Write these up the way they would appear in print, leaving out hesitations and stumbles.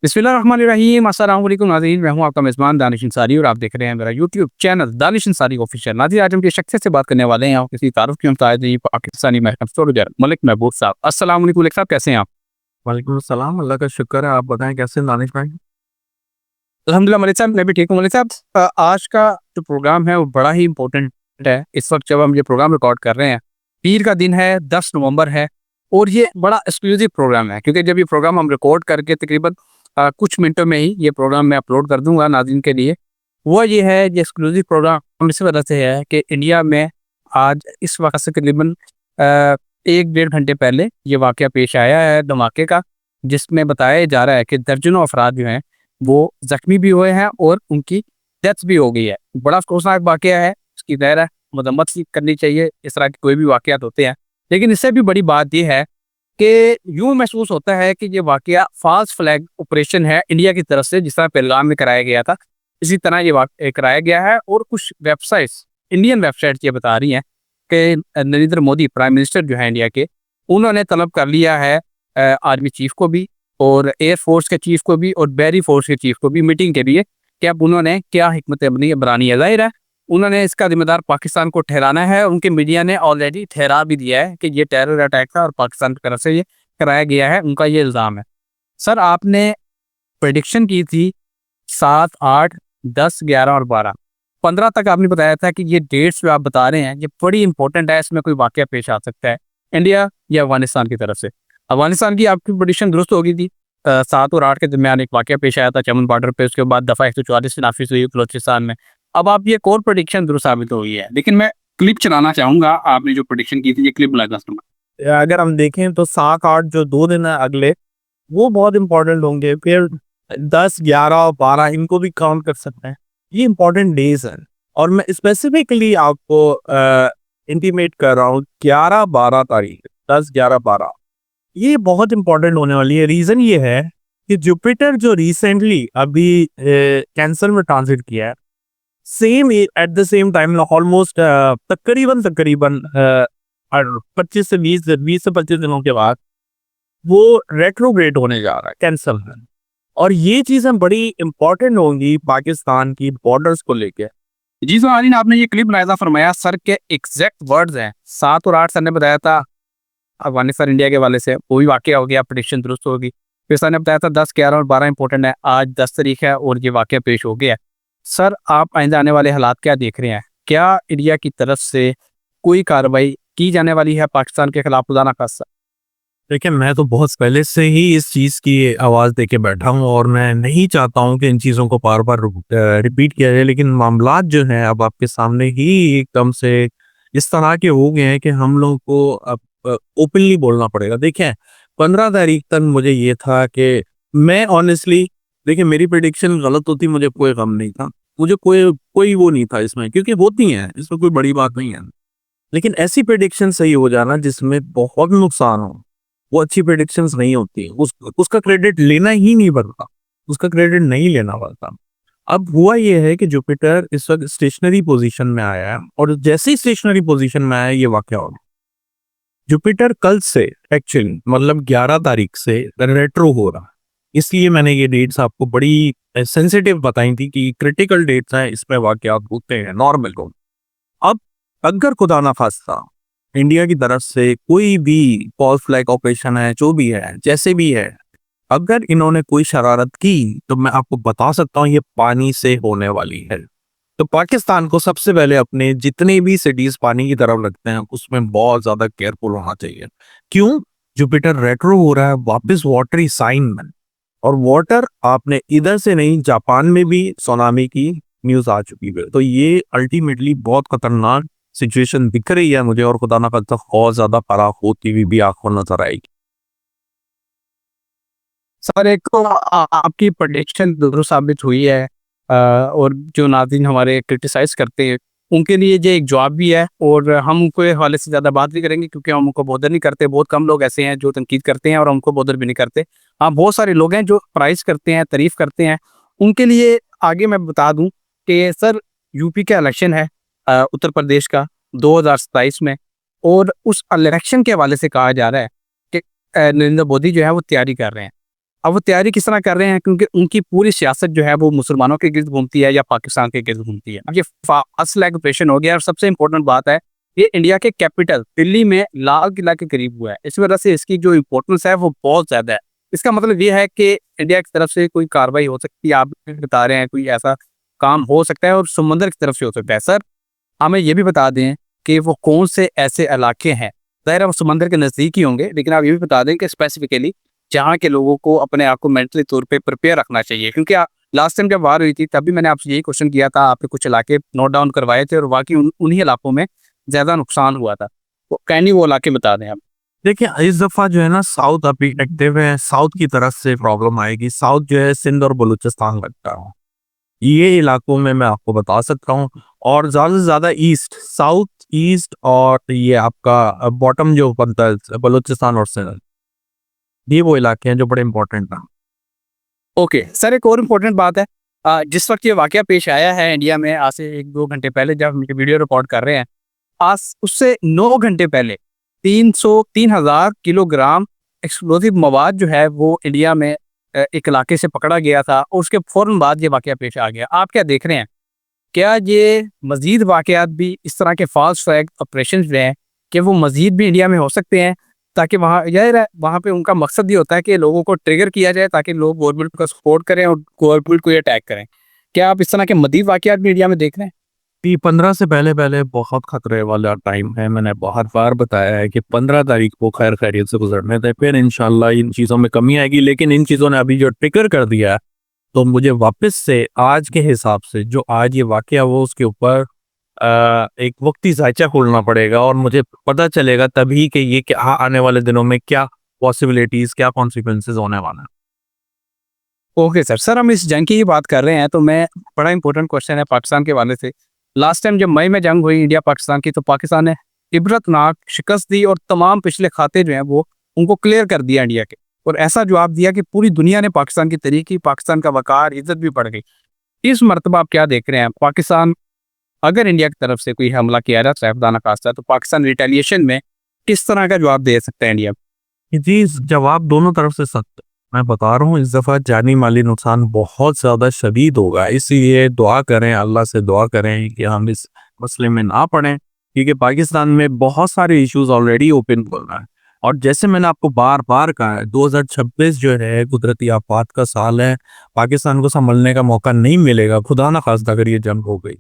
बिस्मिल्लाहिर्रहमानिर्रहीम अस्सलाम वालेकुम नाज़रीन, मैं हूं आपका मेज़बान दानिश अंसारी और आप देख रहे हैं मेरा YouTube channel Danish Ansari official. नाज़रीन, आज हम जिस शख्सियत से बात करने वाले हैं और किसी तारुफ की मुताबिक ये पाकिस्तानी महकम सोल्जर मलिक महबूब साहब। अस्सलाम वालेकुम मलिक साहब, कैसे हैं आप? वालेकुम अस्सलाम, अल्लाह का शुक्र है। आप बताएँ कैसे हैं दानिश भाई? अल्हम्दुलिल्लाह मलिक साहब, मैं भी ठीक हूँ। मलिक साहब, आज का जो प्रोग्राम है वो बड़ा ही इंपॉर्टेंट है। इस वक्त जब हम ये प्रोग्राम रिकॉर्ड कर रहे हैं, पीर का दिन है, 10 नवंबर है और ये बड़ा एक्सक्लूसिव प्रोग्राम है क्योंकि जब ये प्रोग्राम हम रिकॉर्ड करके तकरीबन कुछ मिनटों में ही ये प्रोग्राम मैं अपलोड कर दूंगा नाज़रीन के लिए। वो ये है, ये एक्सक्लूसिव प्रोग्राम इस वजह से है कि इंडिया में आज इस वक्त से तकरीबन 1 डेढ़ घंटे पहले ये वाक़या पेश आया है धमाके का, जिसमें बताया जा रहा है कि दर्जनों अफराद जो हैं वो ज़ख्मी भी हुए हैं और उनकी डेथ भी हो गई है। बड़ा अफ़सोसनाक वाक़या है, इसकी ज़ाहिर है मज़म्मत सी करनी चाहिए, इस तरह के कोई भी वाक़यात होते हैं। लेकिन इससे भी बड़ी बात ये है कि यूँ महसूस होता है कि ये वाक़या फ़ाल्स फ्लैग ऑपरेशन है इंडिया की तरफ से, जिस तरह पहलगाम में कराया गया था, इसी तरह ये कराया गया है। और कुछ वेबसाइट्स, इंडियन वेबसाइट्स ये बता रही हैं कि नरेंद्र मोदी प्राइम मिनिस्टर जो है इंडिया के, उन्होंने तलब कर लिया है आर्मी चीफ को भी और एयर फोर्स के चीफ को भी और बैरी फोर्स के चीफ को भी मीटिंग के लिए कि अब उन्होंने क्या हिकमत अमली बनानी है। ज़ाहिर है उन्होंने इसका जिम्मेदार पाकिस्तान को ठहराना है। उनके मीडिया ने ऑलरेडी ठहरा भी दिया है कि ये टेरर अटैक था और पाकिस्तान की तरफ से ये कराया गया है, उनका ये इल्ज़ाम है। सर, आपने प्रेडिक्शन की थी 7, 8, 10, 11 और 12, 15 तक आपने बताया था कि ये डेट्स जो आप बता रहे हैं ये बड़ी इंपॉर्टेंट है, इसमें कोई वाक़या पेश आ सकता है इंडिया या अफगानिस्तान की तरफ से। अफगानिस्तान की आपकी प्रेडिक्शन दुरुस्त हो गई थी। 7 और 8 के दरमियान एक वाक़या पेश आया था चमन बॉर्डर पे, उसके बाद दफ़ा 144 नाफिज हुई बलोचिस्तान में। अब आप ये कोर प्रेडिक्शन दुरुस्त साबित हो गई है, लेकिन मैं क्लिप चलाना चाहूँगा। आपने जो प्रेडिक्शन की थी ये क्लिप लगा सुना। अगर हम देखें तो 7-8 जो 2 दिन है अगले, वो बहुत इम्पोर्टेंट होंगे। फिर 10, 11 और 12 इनको भी काउंट कर सकते हैं। ये इम्पोर्टेंट डेज़ हैं और मैं स्पेसिफिकली आपको इंटीमेट कर रहा हूँ 11-12 तारीख, 10, 11, 12 ये बहुत इम्पोर्टेंट होने वाली है। रीज़न ये है कि जुपिटर जो रिसेंटली अभी कैंसर में ट्रांजिट किया है, same at the same time almost तकरीबन तकरीबन 25 से 20 से 25 दिनों के बाद वो रेट्रोग्रेड होने जा रहा है कैंसर में। और ये चीजें बड़ी इंपॉर्टेंट होंगी पाकिस्तान की बॉर्डर्स को लेके। जी सर, आलिन आपने ये क्लिप मुलाहिजा फरमाया, सर के एग्जैक्ट वर्ड्स हैं। 7 और 8 सर ने बताया था अफगानिस्तान इंडिया के वाले से, वो भी वाकया हो गया, प्रेडिक्शन दुरुस्त होगी। फिर सर ने बताया था 10, 11 और 12 इंपॉर्टेंट है। आज 10 तारीख है और ये वाकया पेश हो गया है। सर, आप आइंदा आने वाले हालात क्या देख रहे हैं? क्या इंडिया की तरफ से कोई कार्रवाई की जाने वाली है पाकिस्तान के खिलाफ खुदा ना खास्ता? देखिए, मैं तो बहुत पहले से ही इस चीज़ की आवाज़ दे के बैठा हूँ और मैं नहीं चाहता हूँ कि इन चीज़ों को बार-बार रिपीट किया जाए, लेकिन मामलात जो हैं अब आपके सामने ही एकदम से इस तरह के हो गए हैं कि हम लोगों को अब ओपनली बोलना पड़ेगा। देखें, 15 तारीख तक मुझे ये था कि मैं ऑनेस्टली, देखिए मेरी प्रेडिक्शन गलत होती मुझे कोई गम नहीं था। मुझे कोई कोई वो नहीं था इसमें, क्योंकि होती हैं, इसमें कोई बड़ी बात नहीं है। लेकिन ऐसी प्रेडिक्शन सही हो जाना जिसमें बहुत नुकसान हो, वो अच्छी प्रेडिक्शंस नहीं होती। उसका क्रेडिट लेना ही नहीं बनता, उसका क्रेडिट नहीं लेना बनता। अब हुआ ये है कि जुपिटर इस वक्त स्टेशनरी पोजीशन में आया है और जैसे ही स्टेशनरी पोजीशन में आया ये वाकया हो गया। जुपिटर कल से एक्चुअली मतलब 11 तारीख से रेट्रो हो रहा है। इसलिए मैंने ये डेट्स आपको बड़ी सेंसिटिव बताई थी कि क्रिटिकल डेट्स हैं, इसमें वाकयात होते हैं नॉर्मल को। अब अगर खुदा ना खास्ता इंडिया की तरफ से कोई भी फॉल्स फ्लैग ऑपरेशन है, जो भी है, जैसे भी है, अगर इन्होंने कोई शरारत की तो मैं आपको बता सकता हूँ ये पानी से होने वाली है। तो पाकिस्तान को सबसे पहले अपने जितने भी सिटीज पानी की तरफ लगते हैं उसमें बहुत ज्यादा केयरफुल होना चाहिए। क्यों? जुपिटर रेट्रो हो रहा है वापस वाटरी साइन में, और वाटर आपने इधर से नहीं, जापान में भी सुनामी की न्यूज आ चुकी है। तो ये अल्टीमेटली बहुत खतरनाक सिचुएशन दिख रही है मुझे, और खुदा ना करता बहुत ज्यादा खराब होती हुई भी आंखों नजर आएगी। सर, एक तो आपकी प्रेडिक्शन दुरुस्त साबित हुई है और जो नाज़रीन हमारे क्रिटिसाइज करते हैं उनके लिए ये एक जवाब भी है और हम उनको हवाले से ज़्यादा बात भी करेंगे क्योंकि हम उनको बॉदर नहीं करते। बहुत कम लोग ऐसे हैं जो तनकीद करते हैं और हमको बॉदर भी नहीं करते। हाँ, बहुत सारे लोग हैं जो प्राइस करते हैं, तारीफ़ करते हैं। उनके लिए आगे मैं बता दूं कि सर, यूपी का इलेक्शन है उत्तर प्रदेश का 2027 में, और उस इलेक्शन के हवाले से कहा जा रहा है कि नरेंद्र मोदी जो है वो तैयारी कर रहे हैं। अब वो तैयारी किस तरह कर रहे हैं, क्योंकि उनकी पूरी सियासत जो है वो मुसलमानों के गिर्द घूमती है या पाकिस्तान के गिर्द घूमती है। अब ये फास्ट लेग ऑपरेशन हो गया, और सबसे इंपॉर्टेंट बात है, ये इंडिया के कैपिटल दिल्ली में लाल किला के करीब हुआ है। इस वजह से इसकी जो इम्पोर्टेंस है वो बहुत ज़्यादा है। इसका मतलब ये है कि इंडिया की तरफ से कोई कार्रवाई हो सकती है, आप बता रहे हैं कोई ऐसा काम हो सकता है, और समंदर की तरफ से हो सकता है। सर, हमें ये भी बता दें कि वो कौन से ऐसे इलाके हैं, ज़ाहिर है वो समंदर के नज़दीक ही होंगे, लेकिन आप ये भी बता दें कि स्पेसिफिकली जहाँ के लोगों को अपने आप को मेंटली तौर पे प्रिपेयर रखना चाहिए। क्योंकि लास्ट टाइम जब वार हुई थी तब भी मैंने आपसे यही क्वेश्चन किया था, आपने कुछ इलाके नोट डाउन करवाए थे, और वाकई उन्हीं इलाकों में ज़्यादा नुकसान हुआ था। तो कैनी वो इलाके बता दें आप। देखिए, इस दफा जो है ना साउथ अभी एक्टिव है, साउथ की तरफ से प्रॉब्लम आएगी। साउथ जो है सिंध और बलूचिस्तान लगता है, ये इलाकों में मैं आपको बता सकता हूँ। और ज़्यादा से ज़्यादा ईस्ट, साउथ ईस्ट, और ये आपका बॉटम जो बनता है बलूचिस्तान और सिंध, ये वो इलाके हैं जो बड़े इंपॉर्टेंट हैं। ओके सर, एक और इम्पोर्टेंट बात है, जिस वक्त ये वाकया पेश आया है इंडिया में, आज से 1-2 घंटे पहले जब हम ये वीडियो रिकॉर्ड कर रहे हैं, आज उससे 9 घंटे पहले 3,000 किलोग्राम एक्सप्लोसिव मवाद जो है वो इंडिया में एक इलाके से पकड़ा गया था, और उसके फ़ौरन बाद ये वाकया पेश आ गया। आप क्या देख रहे हैं, क्या ये मज़ीद वाकयात भी इस तरह के फास्ट ट्रैक ऑपरेशन जो हैं, कि वो मज़ीद भी इंडिया में हो सकते हैं, ताकि वहाँ ज़ाहिर है वहाँ पे उनका मकसद ये होता है कि लोगों को ट्रिगर किया जाए ताकि लोग गवर्नमेंट को सपोर्ट करें और गवर्नमेंट को ये अटैक करें। क्या आप इस तरह के मज़ीद वाकयात भी इंडिया में देख रहे हैं? 15 से पहले पहले बहुत खतरे वाला टाइम है। मैंने बहुत बार बताया है कि 15 तारीख को खैर खैरियत से गुजरने थे, फिर इंशाल्लाह इन चीज़ों में कमी आएगी। लेकिन इन चीज़ों ने अभी जो ट्रिगर कर दिया है, तो मुझे वापस से आज के हिसाब से जो आज ये वाकया वो उसके ऊपर एक वक्ती जायचा खोलना पड़ेगा, और मुझे पता चलेगा तभी कि ये क्या आने वाले दिनों में क्या पॉसिबिलिटीज़, क्या कॉन्सिक्वेंसेज होने वाला है। Okay sir. सर, हम इस जंग की ही बात कर रहे हैं, तो मैं बड़ा इंपॉर्टेंट क्वेश्चन है पाकिस्तान के हवाले से। लास्ट टाइम जब मई में जंग हुई इंडिया पाकिस्तान की, तो पाकिस्तान ने इबरतनाक शिकस्त दी, और तमाम पिछले खाते जो हैं वो उनको क्लियर कर दिया इंडिया के, और ऐसा जवाब दिया कि पूरी दुनिया ने पाकिस्तान की तारीफ की, पाकिस्तान का वकार इज्जत भी बढ़ गई। इस मरतबा आप क्या देख रहे हैं, पाकिस्तान अगर इंडिया की तरफ से कोई हमला किया जाता है खुदा न खास्ता, तो पाकिस्तान रिटेलिएशन में किस तरह का जवाब दे सकता है इंडिया? जी, जवाब दोनों तरफ से सख्त है। मैं बता रहा हूँ इस दफ़ा जानी माली नुकसान बहुत ज़्यादा शदीद होगा, इसलिए दुआ करें, अल्लाह से दुआ करें कि हम इस मसले में ना पड़ें, क्योंकि पाकिस्तान में बहुत सारे इश्यूज ऑलरेडी ओपन हो रहा है। और जैसे मैंने आपको बार बार कहा है, 2026 जो है कुदरती आफात का साल है, पाकिस्तान को संभलने का मौका नहीं मिलेगा खुदा ना खास्ता अगर ये जंग हो गई।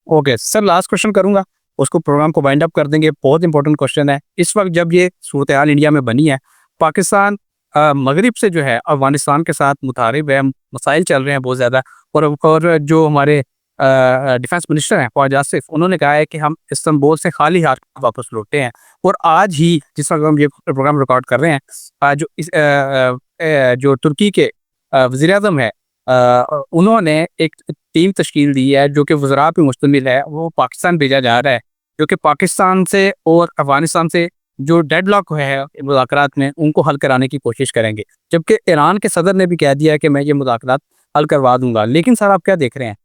ओके सर, लास्ट क्वेश्चन करूंगा, उसको प्रोग्राम को वाइंड अप कर देंगे। बहुत इंपॉर्टेंट क्वेश्चन है। इस वक्त जब ये सूरत हाल इंडिया में बनी है, पाकिस्तान मगरिब से जो है अफगानिस्तान के साथ मुतारिब है, मसाइल चल रहे हैं बहुत ज़्यादा, और जो हमारे डिफेंस मिनिस्टर हैं ख्वाजा आसिफ, उन्होंने कहा है कि हम इस्तांबुल से खाली हाथ वापस लौटे हैं। और आज ही जिस वक्त हम ये प्रोग्राम रिकॉर्ड कर रहे हैं, जो तुर्की के वज़ीर आज़म है, उन्होंने एक टीम तश्कील दी है जो कि वज़रा पे मुश्तमिल है, वो पाकिस्तान भेजा जा रहा है, जो कि पाकिस्तान से और अफगानिस्तान से जो डेडलॉक है मुज़ाकरात में, उनको हल कराने की कोशिश करेंगे। जबकि ईरान के सदर ने भी कह दिया है कि मैं ये मुज़ाकरात हल करवा दूंगा। लेकिन सर, आप क्या देख रहे हैं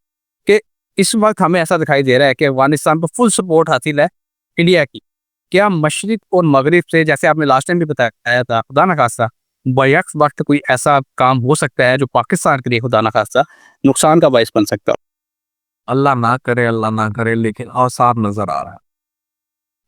कि इस वक्त हमें ऐसा दिखाई दे रहा है कि अफगानिस्तान को फुल सपोर्ट हासिल है इंडिया की। क्या मशरिक और मगरिब से, जैसे आपने लास्ट टाइम भी बताया था, खुदा न खास्ता बैक्स वक्त कोई ऐसा काम हो सकता है जो पाकिस्तान के लिए खुदा न खास्ता नुकसान का बायस बन सकता है? अल्लाह ना करे, अल्लाह ना करे, लेकिन आसार नजर आ रहा है।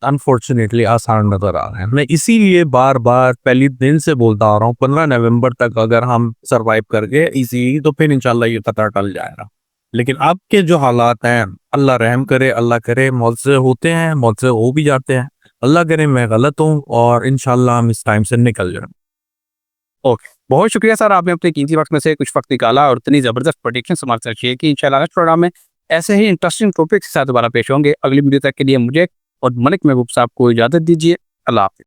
अनफॉर्चुनेटली आसार नजर आ रहा है। मैं इसीलिए बार बार पहले दिन से बोलता आ रहा हूँ, 15 नवंबर तक अगर हम सरवाइव कर गए इजी, तो फिर इंशाल्लाह ये खतरा टल जाएगा। लेकिन अब के जो हालात हैं, अल्लाह रहम करे, अल्लाह करे, मुझसे होते हैं, मुझसे हो भी जाते हैं, अल्लाह करे मैं गलत हूँ, और इंशाल्लाह हम इस टाइम से निकल जाए। ओके, बहुत शुक्रिया सर, आपने अपने कीमती वक्त में से कुछ वक्त निकाला और इतनी ज़बरदस्त प्रेडिक्शन हमारे साथ शेयर की। इंशाल्लाह नेक्स्ट प्रोग्राम में ऐसे ही इंटरेस्टिंग टॉपिक के साथ दोबारा पेश होंगे। अगली वीडियो तक के लिए मुझे और मलिक महबूब साहब को इजाज़त दीजिए। अल्लाह हाफ़िज़।